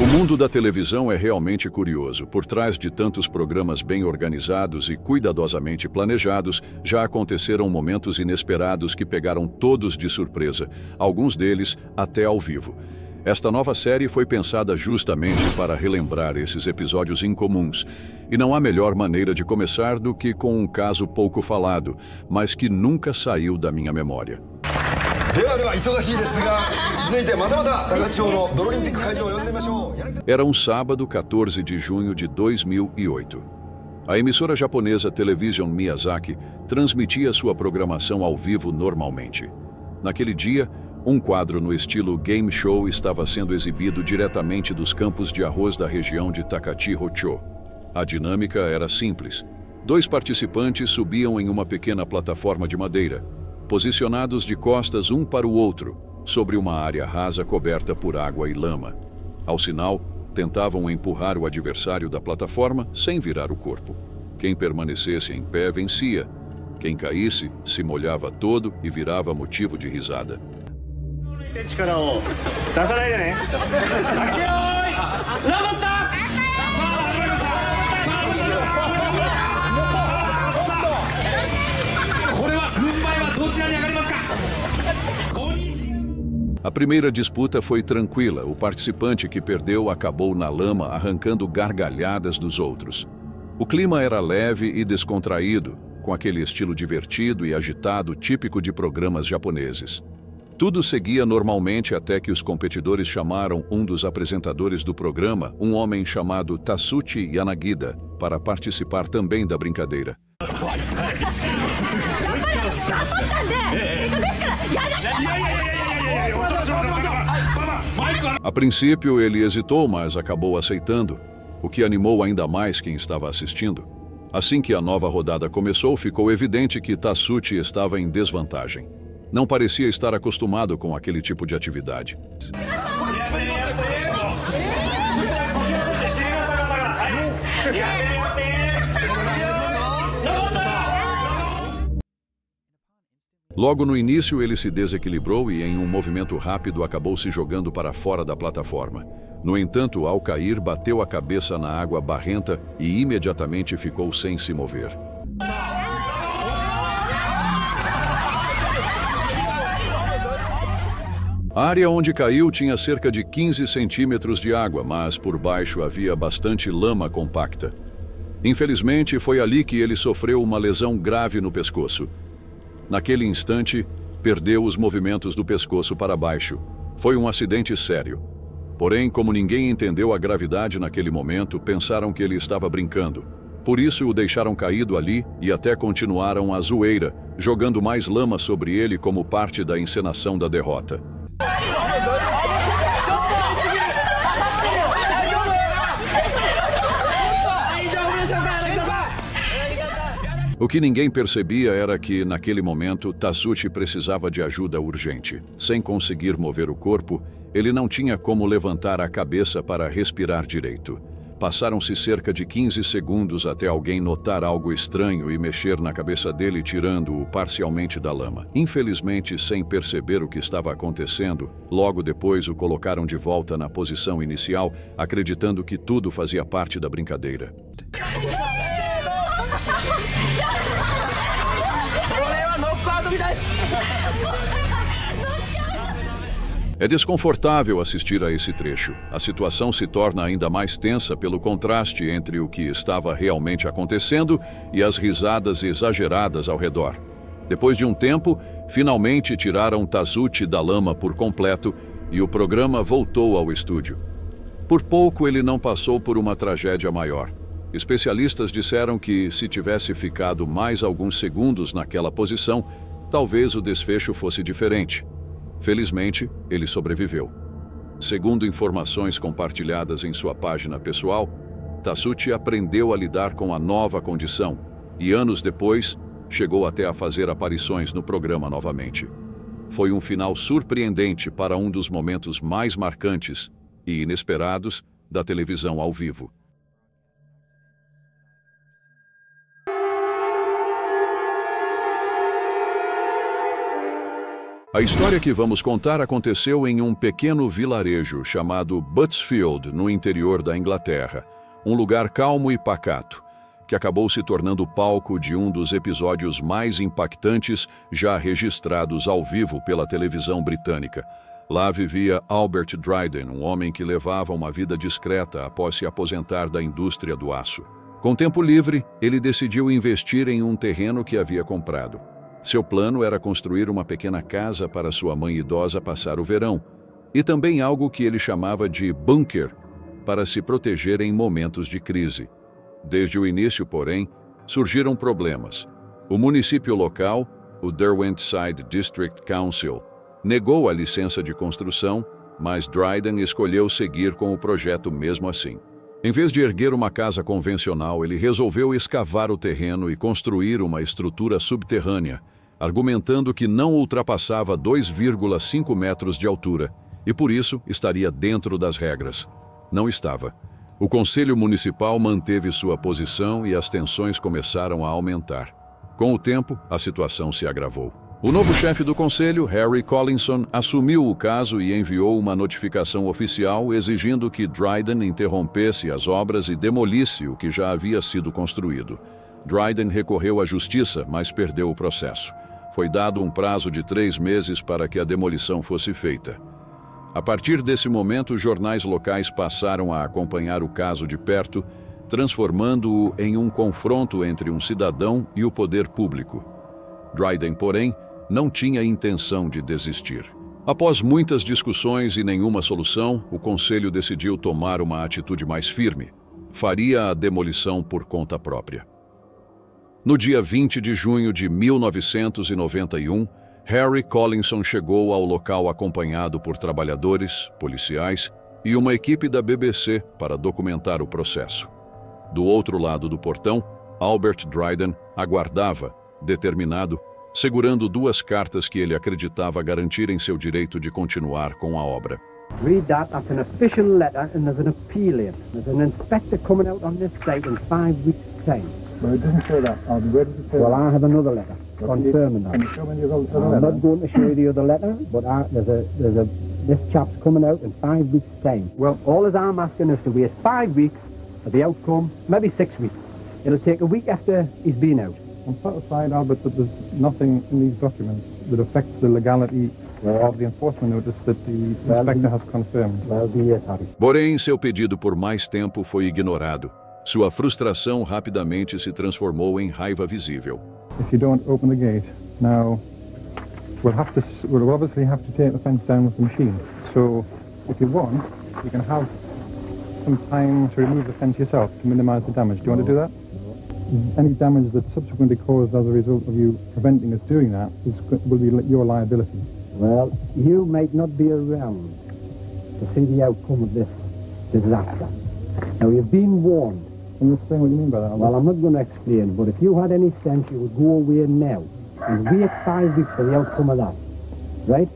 mundo da televisão é realmente curioso. Por trás de tantos programas bem organizados e cuidadosamente planejados, já aconteceram momentos inesperados que pegaram todos de surpresa, alguns deles até ao vivo. Esta nova série foi pensada justamente para relembrar esses episódios incomuns. E não há melhor maneira de começar do que com um caso pouco falado, mas que nunca saiu da minha memória. Era um sábado, 14 de junho de 2008. A emissora japonesa Television Miyazaki transmitia sua programação ao vivo normalmente. Naquele dia, um quadro no estilo game show estava sendo exibido diretamente dos campos de arroz da região de Takati-Hocho. A dinâmica era simples. 2 participantes subiam em uma pequena plataforma de madeira, posicionados de costas um para o outro, sobre uma área rasa coberta por água e lama. Ao sinal, tentavam empurrar o adversário da plataforma sem virar o corpo. Quem permanecesse em pé vencia. Quem caísse, se molhava todo e virava motivo de risada. A primeira disputa foi tranquila. O participante que perdeu acabou na lama, arrancando gargalhadas dos outros. O clima era leve e descontraído, com aquele estilo divertido e agitado típico de programas japoneses. Tudo seguia normalmente até que os competidores chamaram um dos apresentadores do programa, um homem chamado Tatsuchi Yanagida, para participar também da brincadeira. A princípio ele hesitou, mas acabou aceitando, o que animou ainda mais quem estava assistindo. Assim que a nova rodada começou, ficou evidente que Tatsuchi estava em desvantagem. Não parecia estar acostumado com aquele tipo de atividade. Logo no início, ele se desequilibrou e, em um movimento rápido, acabou se jogando para fora da plataforma. No entanto, ao cair, bateu a cabeça na água barrenta e imediatamente ficou sem se mover. A área onde caiu tinha cerca de 15 centímetros de água, mas por baixo havia bastante lama compacta. Infelizmente, foi ali que ele sofreu uma lesão grave no pescoço. Naquele instante, perdeu os movimentos do pescoço para baixo. Foi um acidente sério. Porém, como ninguém entendeu a gravidade naquele momento, pensaram que ele estava brincando. Por isso, o deixaram caído ali e até continuaram a zoeira, jogando mais lama sobre ele como parte da encenação da derrota. O que ninguém percebia era que, naquele momento, Tatsuchi precisava de ajuda urgente. Sem conseguir mover o corpo, ele não tinha como levantar a cabeça para respirar direito. Passaram-se cerca de 15 segundos até alguém notar algo estranho e mexer na cabeça dele, tirando-o parcialmente da lama. Infelizmente, sem perceber o que estava acontecendo, logo depois o colocaram de volta na posição inicial, acreditando que tudo fazia parte da brincadeira. É desconfortável assistir a esse trecho. A situação se torna ainda mais tensa pelo contraste entre o que estava realmente acontecendo e as risadas exageradas ao redor. Depois de um tempo, finalmente tiraram Tatsuchi da lama por completo e o programa voltou ao estúdio. Por pouco ele não passou por uma tragédia maior. Especialistas disseram que, se tivesse ficado mais alguns segundos naquela posição, talvez o desfecho fosse diferente. Felizmente, ele sobreviveu. Segundo informações compartilhadas em sua página pessoal, Tatsuchi aprendeu a lidar com a nova condição e, anos depois, chegou até a fazer aparições no programa novamente. Foi um final surpreendente para um dos momentos mais marcantes e inesperados da televisão ao vivo. A história que vamos contar aconteceu em um pequeno vilarejo chamado Buttsfield, no interior da Inglaterra, um lugar calmo e pacato, que acabou se tornando palco de um dos episódios mais impactantes já registrados ao vivo pela televisão britânica. Lá vivia Albert Dryden, um homem que levava uma vida discreta após se aposentar da indústria do aço. Com tempo livre, ele decidiu investir em um terreno que havia comprado. Seu plano era construir uma pequena casa para sua mãe idosa passar o verão, e também algo que ele chamava de bunker, para se proteger em momentos de crise. Desde o início, porém, surgiram problemas. O município local, o Derwentside District Council, negou a licença de construção, mas Dryden escolheu seguir com o projeto mesmo assim. Em vez de erguer uma casa convencional, ele resolveu escavar o terreno e construir uma estrutura subterrânea, argumentando que não ultrapassava 2,5 metros de altura e, por isso, estaria dentro das regras. Não estava. O Conselho Municipal manteve sua posição e as tensões começaram a aumentar. Com o tempo, a situação se agravou. O novo chefe do Conselho, Harry Collinson, assumiu o caso e enviou uma notificação oficial exigindo que Dryden interrompesse as obras e demolisse o que já havia sido construído. Dryden recorreu à justiça, mas perdeu o processo. Foi dado um prazo de 3 meses para que a demolição fosse feita. A partir desse momento, jornais locais passaram a acompanhar o caso de perto, transformando-o em um confronto entre um cidadão e o poder público. Dryden, porém, não tinha intenção de desistir. Após muitas discussões e nenhuma solução, o Conselho decidiu tomar uma atitude mais firme. Faria a demolição por conta própria. No dia 20 de junho de 1991, Harry Collinson chegou ao local acompanhado por trabalhadores, policiais e uma equipe da BBC para documentar o processo. Do outro lado do portão, Albert Dryden aguardava, determinado, segurando 2 cartas que ele acreditava garantirem seu direito de continuar com a obra. Read that. That's an official letter and there's an appeal in. There's an inspector coming out on this site in 5 weeks' time. But it doesn't say that. Where does it say Well, that? I have another letter confirming that. Can you show me the other I'm letter? not going to show you the other letter, but this chap's coming out in 5 weeks' time. Well, all as I'm asking is to wait 5 weeks for the outcome, maybe 6 weeks. It'll take a week after he's been out. I'm satisfied, Albert, that there's nothing in these documents that affects the legality of the enforcement notice that the inspector has confirmed. Well, yes, Harry. Porém, seu pedido por mais tempo foi ignorado. Sua frustração rapidamente se transformou em raiva visível. If you don't open the gate, now we'll obviously have to take the fence down with the machine. So, if you want, you can have some time to remove the fence yourself to minimize the damage. Do you want to do that? Any damage that's subsequently caused as a result of you preventing us doing that will be your liability. Well, you might not be around to see the outcome of this disaster. Now, you've been warned. Can you explain what you mean by that? Well, I'm not going to explain, but if you had any sense, you would go away now and wait 5 weeks for the outcome of that. Right?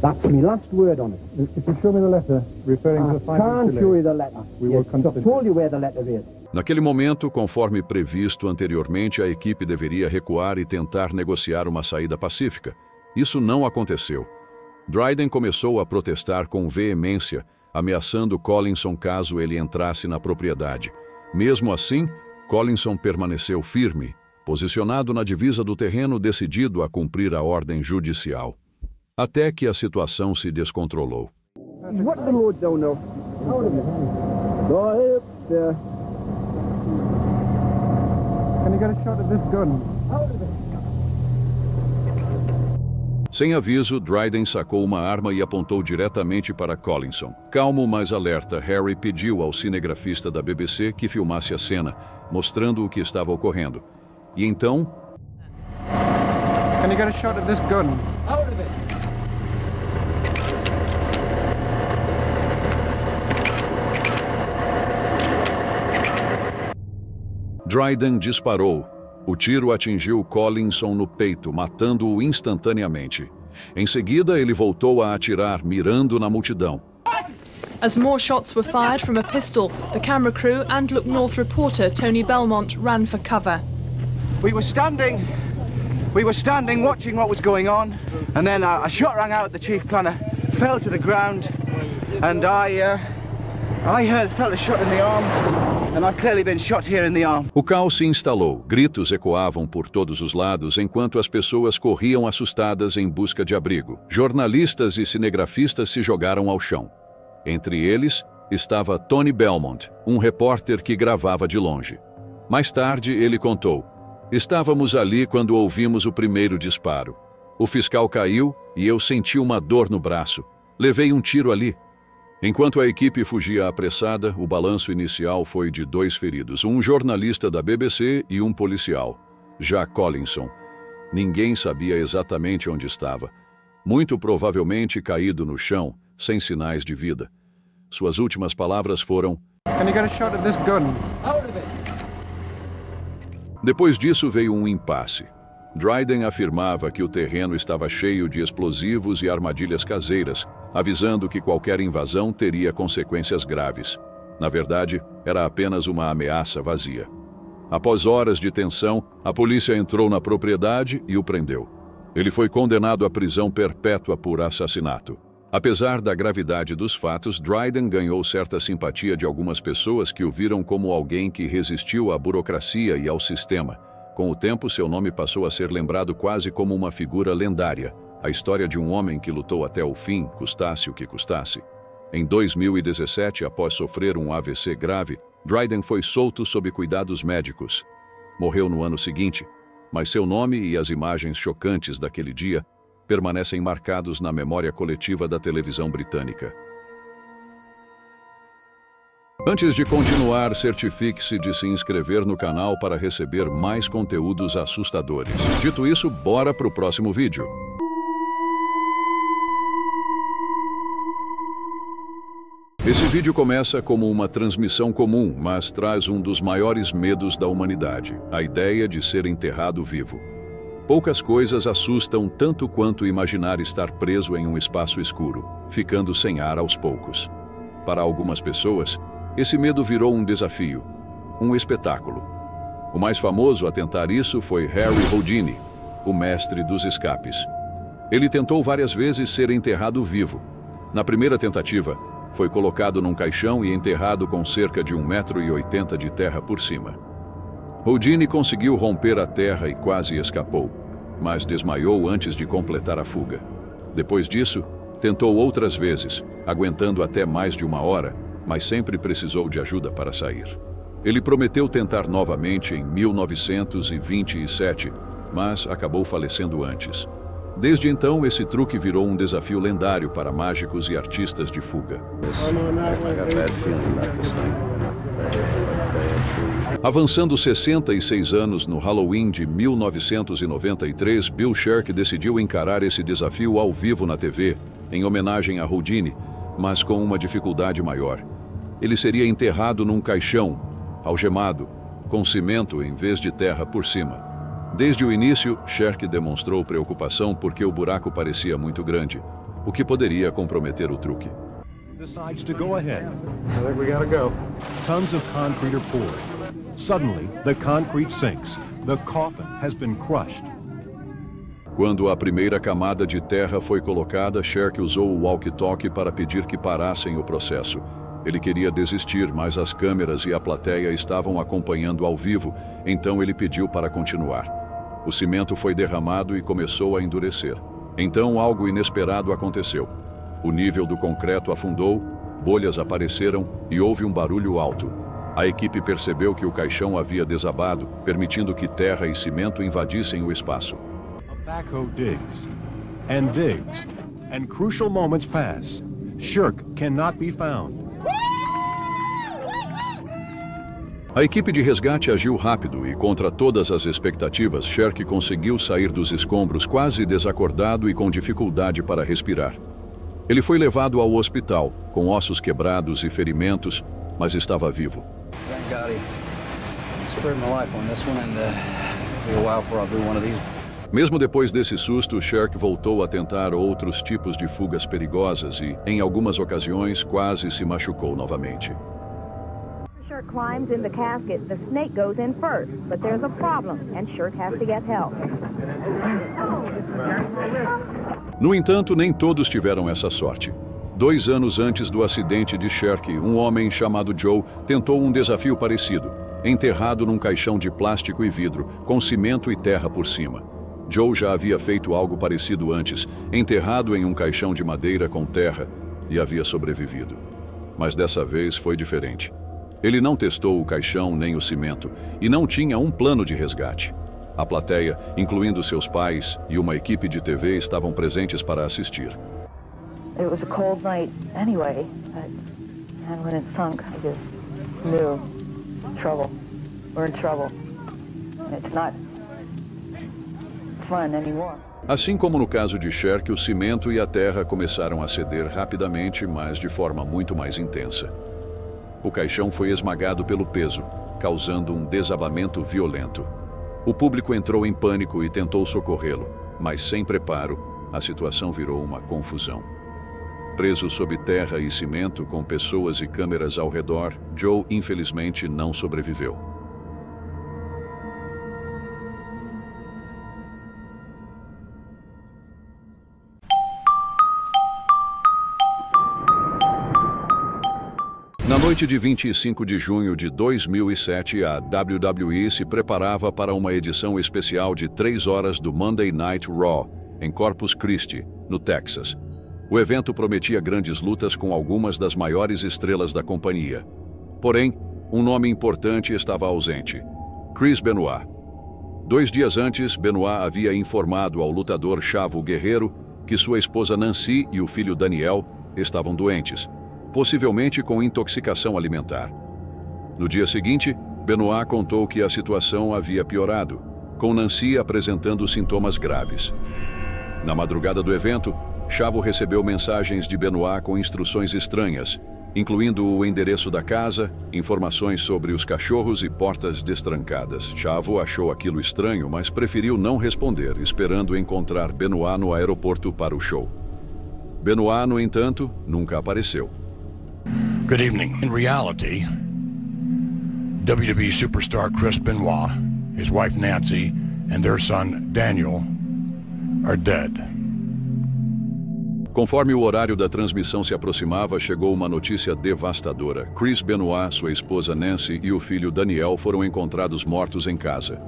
That's my last word on it. If you show me the letter referring to the 5 I can't weeks show delay, you the letter. we will Yes, consider. I've told you where the letter is. Naquele momento, conforme previsto anteriormente, a equipe deveria recuar e tentar negociar uma saída pacífica. Isso não aconteceu. Dryden começou a protestar com veemência, ameaçando Collinson caso ele entrasse na propriedade. Mesmo assim, Collinson permaneceu firme, posicionado na divisa do terreno, decidido a cumprir a ordem judicial. Até que a situação se descontrolou. What the Lord don't know. Go ahead, there. Can you get a shot at this gun? Sem aviso, Dryden sacou uma arma e apontou diretamente para Collinson. Calmo, mas alerta, Harry pediu ao cinegrafista da BBC que filmasse a cena, mostrando o que estava ocorrendo. E então... Can you get a shot at this gun? Dryden disparou. O tiro atingiu Collinson no peito, matando-o instantaneamente. Em seguida, ele voltou a atirar, mirando na multidão. As more shots were fired from a pistol, the camera crew and Look North reporter Tony Belmont ran for cover. We were standing We were standing watching what was going on, and then a shot rang out. The chief kind of fell to the ground, and I felt a shot in the arm, and I'd clearly been shot here in the arm. O caos se instalou. Gritos ecoavam por todos os lados enquanto as pessoas corriam assustadas em busca de abrigo. Jornalistas e cinegrafistas se jogaram ao chão. Entre eles estava Tony Belmont, um repórter que gravava de longe. Mais tarde, ele contou: "Estávamos ali quando ouvimos o primeiro disparo. O fiscal caiu e eu senti uma dor no braço. Levei um tiro ali." Enquanto a equipe fugia apressada, o balanço inicial foi de 2 feridos, um jornalista da BBC e um policial, Jack Collinson. Ninguém sabia exatamente onde estava. Muito provavelmente caído no chão, sem sinais de vida. Suas últimas palavras foram: Can you get a shot at this gun? Depois disso veio um impasse. Dryden afirmava que o terreno estava cheio de explosivos e armadilhas caseiras, avisando que qualquer invasão teria consequências graves. Na verdade, era apenas uma ameaça vazia. Após horas de tensão, a polícia entrou na propriedade e o prendeu. Ele foi condenado à prisão perpétua por assassinato. Apesar da gravidade dos fatos, Dryden ganhou certa simpatia de algumas pessoas que o viram como alguém que resistiu à burocracia e ao sistema. Com o tempo, seu nome passou a ser lembrado quase como uma figura lendária, a história de um homem que lutou até o fim, custasse o que custasse. Em 2017, após sofrer um AVC grave, Dryden foi solto sob cuidados médicos. Morreu no ano seguinte, mas seu nome e as imagens chocantes daquele dia permanecem marcados na memória coletiva da televisão britânica. Antes de continuar, certifique-se de se inscrever no canal para receber mais conteúdos assustadores. Dito isso, bora pro próximo vídeo. Esse vídeo começa como uma transmissão comum, mas traz um dos maiores medos da humanidade, a ideia de ser enterrado vivo. Poucas coisas assustam tanto quanto imaginar estar preso em um espaço escuro, ficando sem ar aos poucos. Para algumas pessoas, esse medo virou um desafio, um espetáculo. O mais famoso a tentar isso foi Harry Houdini, o mestre dos escapes. Ele tentou várias vezes ser enterrado vivo. Na primeira tentativa, foi colocado num caixão e enterrado com cerca de 1,80 m de terra por cima. Houdini conseguiu romper a terra e quase escapou, mas desmaiou antes de completar a fuga. Depois disso, tentou outras vezes, aguentando até mais de 1 hora, mas sempre precisou de ajuda para sair. Ele prometeu tentar novamente em 1927, mas acabou falecendo antes. Desde então, esse truque virou um desafio lendário para mágicos e artistas de fuga. Avançando 66 anos no Halloween de 1993, Bill Sherk decidiu encarar esse desafio ao vivo na TV, em homenagem a Houdini, mas com uma dificuldade maior. Ele seria enterrado num caixão, algemado, com cimento em vez de terra por cima. Desde o início, Sherk demonstrou preocupação porque o buraco parecia muito grande, o que poderia comprometer o truque. Decides to go ahead. I think we gotta go. Tons of concrete are poured. Suddenly, the concrete sinks. The coffin has been crushed. Quando a primeira camada de terra foi colocada, Sherk usou o walkie-talkie para pedir que parassem o processo. Ele queria desistir, mas as câmeras e a plateia estavam acompanhando ao vivo, então ele pediu para continuar. O cimento foi derramado e começou a endurecer. Então algo inesperado aconteceu. O nível do concreto afundou, bolhas apareceram e houve um barulho alto. A equipe percebeu que o caixão havia desabado, permitindo que terra e cimento invadissem o espaço. A backhoe digs, and crucial moments pass. Sherk cannot be found. A equipe de resgate agiu rápido e, contra todas as expectativas, Sherk conseguiu sair dos escombros quase desacordado e com dificuldade para respirar. Ele foi levado ao hospital, com ossos quebrados e ferimentos, mas estava vivo. Mesmo depois desse susto, Sherk voltou a tentar outros tipos de fugas perigosas e, em algumas ocasiões, quase se machucou novamente. Shirk climbs in the casket, the snake goes in first. But there's a problem, and Shirk has to get help. No entanto, nem todos tiveram essa sorte. 2 anos antes do acidente de Shirk, um homem chamado Joe tentou um desafio parecido, enterrado num caixão de plástico e vidro, com cimento e terra por cima. Joe já havia feito algo parecido antes, enterrado em um caixão de madeira com terra, e havia sobrevivido. Mas dessa vez foi diferente. Ele não testou o caixão nem o cimento, e não tinha um plano de resgate. A plateia, incluindo seus pais e uma equipe de TV, estavam presentes para assistir. It was a cold night anyway, and when it sunk, I just knew trouble. We're in trouble. And it's not fun anymore. Assim como no caso de Shirk, o cimento e a terra começaram a ceder rapidamente, mas de forma muito mais intensa. O caixão foi esmagado pelo peso, causando um desabamento violento. O público entrou em pânico e tentou socorrê-lo, mas sem preparo, a situação virou uma confusão. Preso sob terra e cimento, com pessoas e câmeras ao redor, Joe, infelizmente, não sobreviveu. Na noite de 25 de junho de 2007, a WWE se preparava para uma edição especial de 3 horas do Monday Night Raw, em Corpus Christi, no Texas. O evento prometia grandes lutas com algumas das maiores estrelas da companhia. Porém, um nome importante estava ausente: Chris Benoit. 2 dias antes, Benoit havia informado ao lutador Chavo Guerreiro que sua esposa Nancy e o filho Daniel estavam doentes, possivelmente com intoxicação alimentar. No dia seguinte, Benoit contou que a situação havia piorado, com Nancy apresentando sintomas graves. Na madrugada do evento, Chavo recebeu mensagens de Benoit com instruções estranhas, incluindo o endereço da casa, informações sobre os cachorros e portas destrancadas. Chavo achou aquilo estranho, mas preferiu não responder, esperando encontrar Benoit no aeroporto para o show. Benoit, no entanto, nunca apareceu. Good evening. In reality, WWE superstar Chris Benoit, his wife Nancy, and their son Daniel are dead. Conforme o horário da transmissão se aproximava, chegou uma notícia devastadora. Chris Benoit, sua esposa Nancy e o filho Daniel foram encontrados mortos em casa.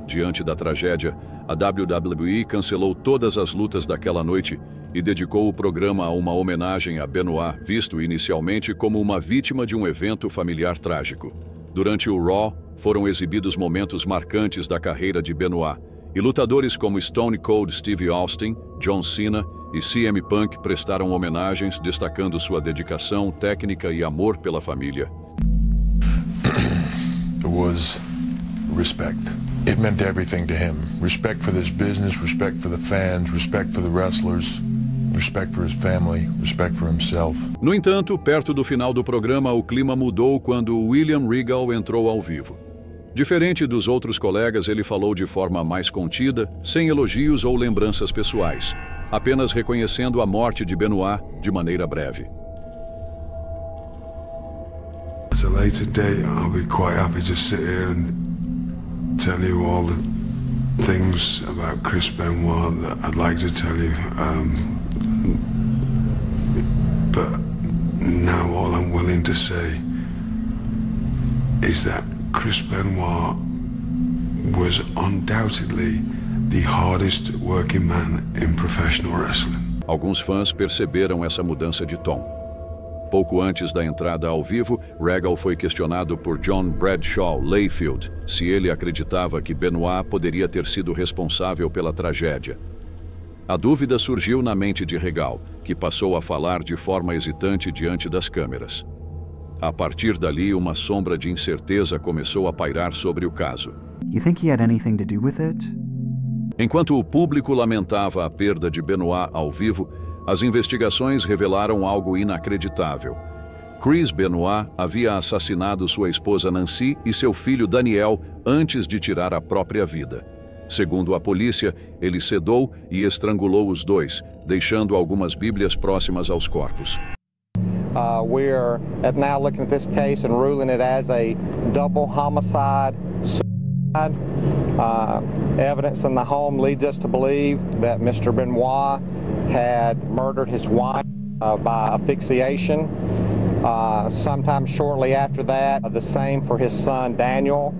Diante da tragédia, a WWE cancelou todas as lutas daquela noite e dedicou o programa a uma homenagem a Benoit, visto inicialmente como uma vítima de um evento familiar trágico. Durante o Raw, foram exibidos momentos marcantes da carreira de Benoit, e lutadores como Stone Cold Steve Austin, John Cena e CM Punk prestaram homenagens, destacando sua dedicação, técnica e amor pela família. It was respect. It meant everything to him. Respect for this business, respect for the fans, respect for the wrestlers, respect for his family, respect for himself. No entanto, perto do final do programa, o clima mudou quando William Regal entrou ao vivo. Diferente dos outros colegas, ele falou de forma mais contida, sem elogios ou lembranças pessoais, apenas reconhecendo a morte de Benoit de maneira breve. At a later date, I'll be quite happy to sit here and tell you all the things about Chris Benoit that I'd like to tell you. But now all I'm willing to say is that Chris Benoit was undoubtedly the hardest working man in professional wrestling. Alguns fãs perceberam essa mudança de tom. Pouco antes da entrada ao vivo, Regal foi questionado por John Bradshaw Layfield se ele acreditava que Benoit poderia ter sido responsável pela tragédia. A dúvida surgiu na mente de Regal, que passou a falar de forma hesitante diante das câmeras. A partir dali, uma sombra de incerteza começou a pairar sobre o caso. You think he had anything to do with it? Enquanto o público lamentava a perda de Benoit ao vivo, as investigações revelaram algo inacreditável. Chris Benoit havia assassinado sua esposa Nancy e seu filho Daniel antes de tirar a própria vida. Segundo a polícia, ele sedou e estrangulou os dois, deixando algumas bíblias próximas aos corpos. We're now looking at this case and ruling it as a double homicide suicide. Evidence in the home leads us to believe that Mr. Benoit had murdered his wife by asphyxiation. Sometime shortly after that, the same for his son Daniel.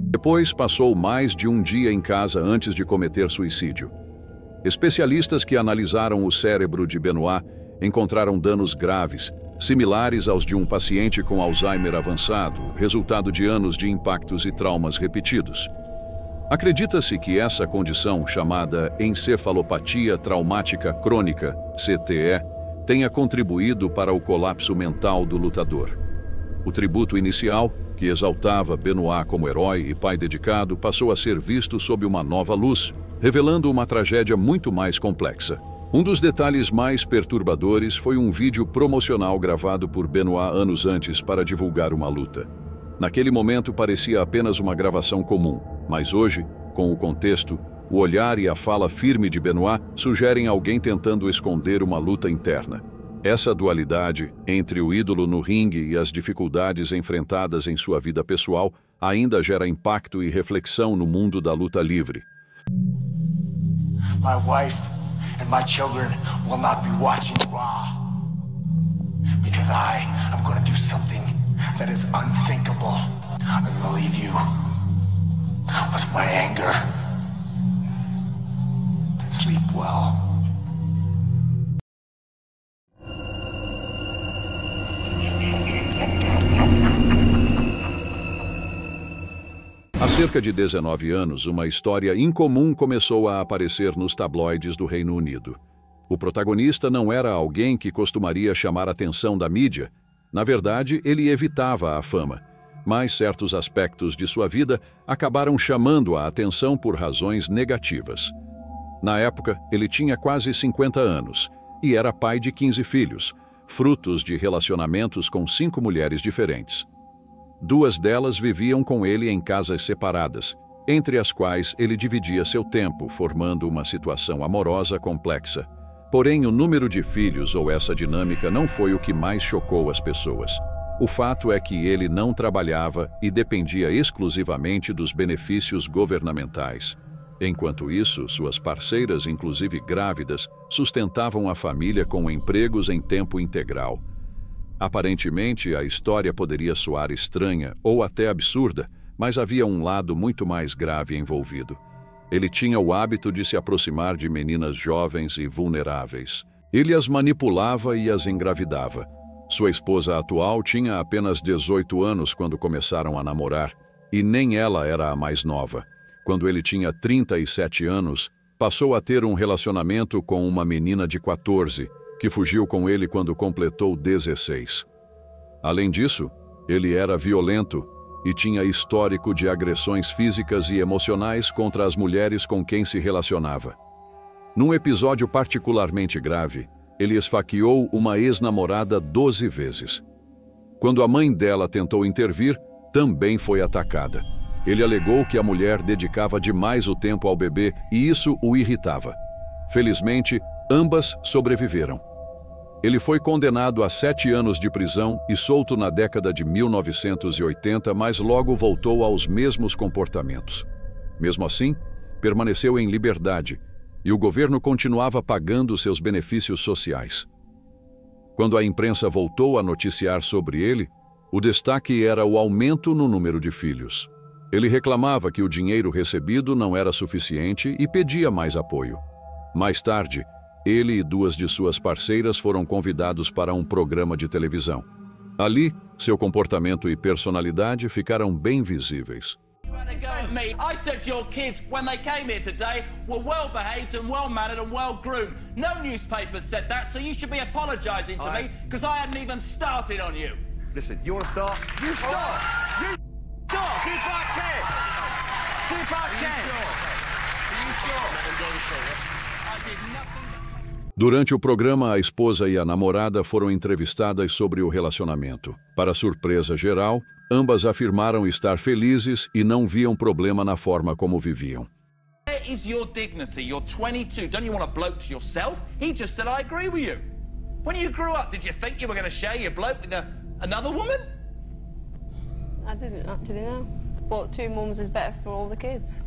Depois passou mais de um dia em casa antes de cometer suicídio. Especialistas que analisaram o cérebro de Benoit encontraram danos graves, similares aos de um paciente com Alzheimer avançado, resultado de anos de impactos e traumas repetidos. Acredita-se que essa condição, chamada encefalopatia traumática crônica, CTE, tenha contribuído para o colapso mental do lutador. O tributo inicial, que exaltava Benoit como herói e pai dedicado, passou a ser visto sob uma nova luz, revelando uma tragédia muito mais complexa. Um dos detalhes mais perturbadores foi um vídeo promocional gravado por Benoit anos antes para divulgar uma luta. Naquele momento parecia apenas uma gravação comum, mas hoje, com o contexto, o olhar e a fala firme de Benoit sugerem alguém tentando esconder uma luta interna. Essa dualidade entre o ídolo no ringue e as dificuldades enfrentadas em sua vida pessoal ainda gera impacto e reflexão no mundo da luta livre. My wife and my children will not be watching Raw because I am going to do something that is unthinkable. I believe you with my anger. Sleep well. Há cerca de 19 anos, uma história incomum começou a aparecer nos tabloides do Reino Unido. O protagonista não era alguém que costumaria chamar a atenção da mídia. Na verdade, ele evitava a fama, mas certos aspectos de sua vida acabaram chamando a atenção por razões negativas. Na época, ele tinha quase 50 anos e era pai de 15 filhos, frutos de relacionamentos com 5 mulheres diferentes. 2 delas viviam com ele em casas separadas, entre as quais ele dividia seu tempo, formando uma situação amorosa complexa. Porém, o número de filhos ou essa dinâmica não foi o que mais chocou as pessoas. O fato é que ele não trabalhava e dependia exclusivamente dos benefícios governamentais. Enquanto isso, suas parceiras, inclusive grávidas, sustentavam a família com empregos em tempo integral. Aparentemente, a história poderia soar estranha ou até absurda, mas havia um lado muito mais grave envolvido. Ele tinha o hábito de se aproximar de meninas jovens e vulneráveis. Ele as manipulava e as engravidava. Sua esposa atual tinha apenas 18 anos quando começaram a namorar, e nem ela era a mais nova. Quando ele tinha 37 anos, passou a ter um relacionamento com uma menina de 14, que fugiu com ele quando completou 16. Além disso, ele era violento e tinha histórico de agressões físicas e emocionais contra as mulheres com quem se relacionava. Num episódio particularmente grave, ele esfaqueou uma ex-namorada 12 vezes. Quando a mãe dela tentou intervir, também foi atacada. Ele alegou que a mulher dedicava demais o tempo ao bebê e isso o irritava. Felizmente, ambas sobreviveram. Ele foi condenado a 7 anos de prisão e solto na década de 1980, mas logo voltou aos mesmos comportamentos. Mesmo assim, permaneceu em liberdade e o governo continuava pagando seus benefícios sociais. Quando a imprensa voltou a noticiar sobre ele, o destaque era o aumento no número de filhos. Ele reclamava que o dinheiro recebido não era suficiente e pedia mais apoio. Mais tarde, ele e 2 de suas parceiras foram convidados para um programa de televisão. Ali, seu comportamento e personalidade ficaram bem visíveis. I said your kids, when they came here today, were well behaved and well mannered and well groomed. No newspapers said that, so you should be apologizing to me because I hadn't even started on you. Listen, you want to start? You start! You start! Tupac can! Tupac can! Are you sure? I did nothing. Durante o programa, a esposa e a namorada foram entrevistadas sobre o relacionamento. Para surpresa geral, ambas afirmaram estar felizes e não viam problema na forma como viviam. Where is your dignity? You're 22. Don't you want a bloke to yourself? He just said I agree with you. When you grew up, did you think you were going to share your bloke with another woman? I didn't actually know. But 2 mums is better for all the kids.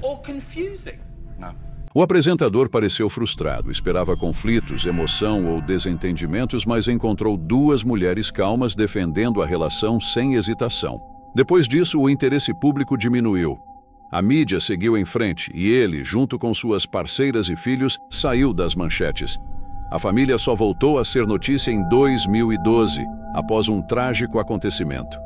Or confusing? No. O apresentador pareceu frustrado, esperava conflitos, emoção ou desentendimentos, mas encontrou 2 mulheres calmas defendendo a relação sem hesitação. Depois disso, o interesse público diminuiu. A mídia seguiu em frente e ele, junto com suas parceiras e filhos, saiu das manchetes. A família só voltou a ser notícia em 2012, após um trágico acontecimento.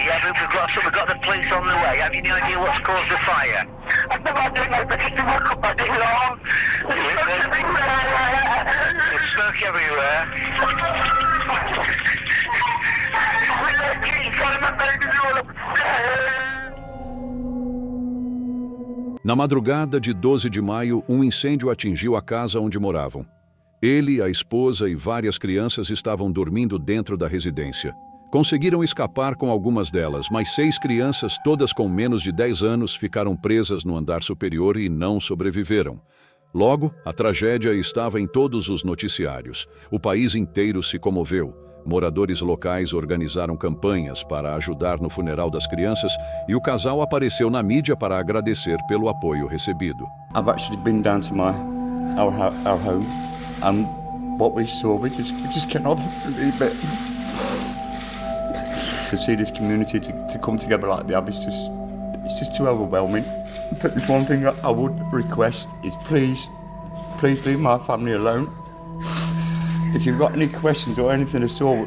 Yeah, we've got the police on the way. Have you any idea what's caused the fire? I don't know, but just woke up, I didn't know. There's smoke everywhere. Na madrugada de 12 de maio, um incêndio atingiu a casa onde moravam. Ele, a esposa e várias crianças estavam dormindo dentro da residência. Conseguiram escapar com algumas delas, mas 6 crianças, todas com menos de 10 anos, ficaram presas no andar superior e não sobreviveram. Logo, a tragédia estava em todos os noticiários. O país inteiro se comoveu. Moradores locais organizaram campanhas para ajudar no funeral das crianças e o casal apareceu na mídia para agradecer pelo apoio recebido. I've actually been down to our home, and what we saw, we just cannot believe it. To see this community to come together like they have, it's just too overwhelming. But there's one thing I would request is please leave my family alone. If you've got any questions or anything at all,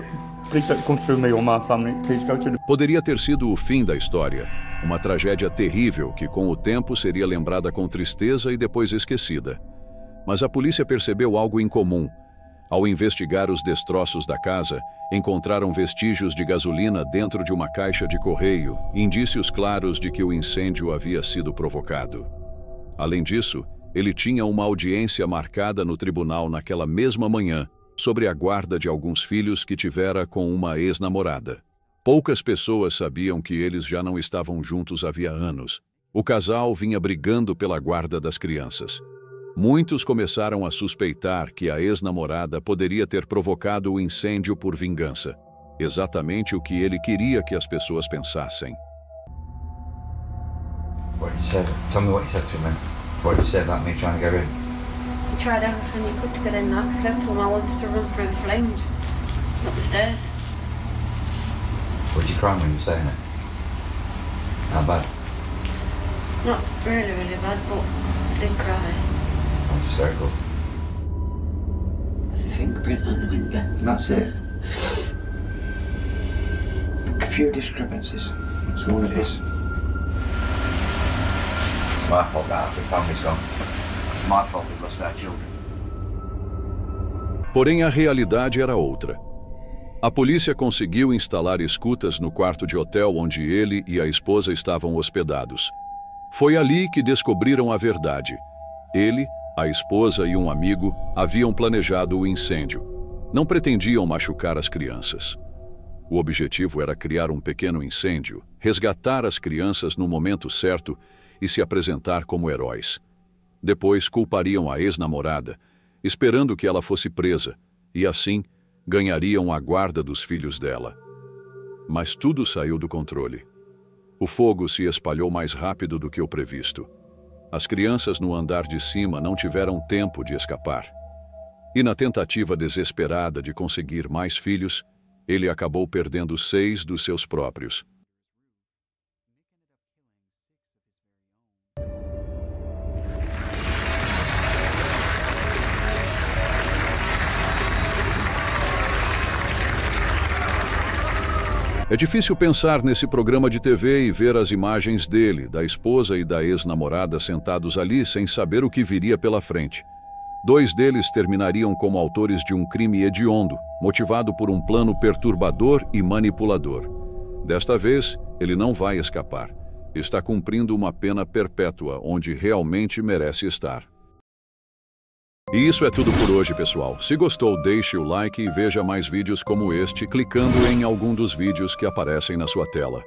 please don't come through me or my family. Please go to the... Poderia ter sido o fim da história. Uma tragédia terrível que, com o tempo, seria lembrada com tristeza e depois esquecida. Mas a polícia percebeu algo incomum. Ao investigar os destroços da casa, encontraram vestígios de gasolina dentro de uma caixa de correio, indícios claros de que o incêndio havia sido provocado. Além disso, ele tinha uma audiência marcada no tribunal naquela mesma manhã, sobre a guarda de alguns filhos que tivera com uma ex-namorada. Poucas pessoas sabiam que eles já não estavam juntos havia anos. O casal vinha brigando pela guarda das crianças. Muitos começaram a suspeitar que a ex-namorada poderia ter provocado o incêndio por vingança. Exatamente o que ele queria que as pessoas pensassem. What did you say? Tell me what you said to me. What did you say about me trying to get in? You tried everything you could to get in. Like I said to him, I wanted to run through the flames, up the stairs. Would you cry when you were saying it? How bad? Not really, really bad, but I did cry. That's hysterical. There's a fingerprint on the window. That's it. A few discrepancies. That's all it is. It's my fault that the family's gone. It's my fault we've lost our children. Porém, a realidade era outra. A polícia conseguiu instalar escutas no quarto de hotel onde ele e a esposa estavam hospedados. Foi ali que descobriram a verdade. Ele, a esposa e um amigo haviam planejado o incêndio. Não pretendiam machucar as crianças. O objetivo era criar um pequeno incêndio, resgatar as crianças no momento certo e se apresentar como heróis. Depois culpariam a ex-namorada, esperando que ela fosse presa, e assim ganhariam a guarda dos filhos dela. Mas tudo saiu do controle. O fogo se espalhou mais rápido do que o previsto. As crianças no andar de cima não tiveram tempo de escapar. E na tentativa desesperada de conseguir mais filhos, ele acabou perdendo 6 dos seus próprios. É difícil pensar nesse programa de TV e ver as imagens dele, da esposa e da ex-namorada sentados ali sem saber o que viria pela frente. 2 deles terminariam como autores de um crime hediondo, motivado por um plano perturbador e manipulador. Desta vez, ele não vai escapar. Está cumprindo uma pena perpétua onde realmente merece estar. E isso é tudo por hoje, pessoal. Se gostou, deixe o like e veja mais vídeos como este clicando em algum dos vídeos que aparecem na sua tela.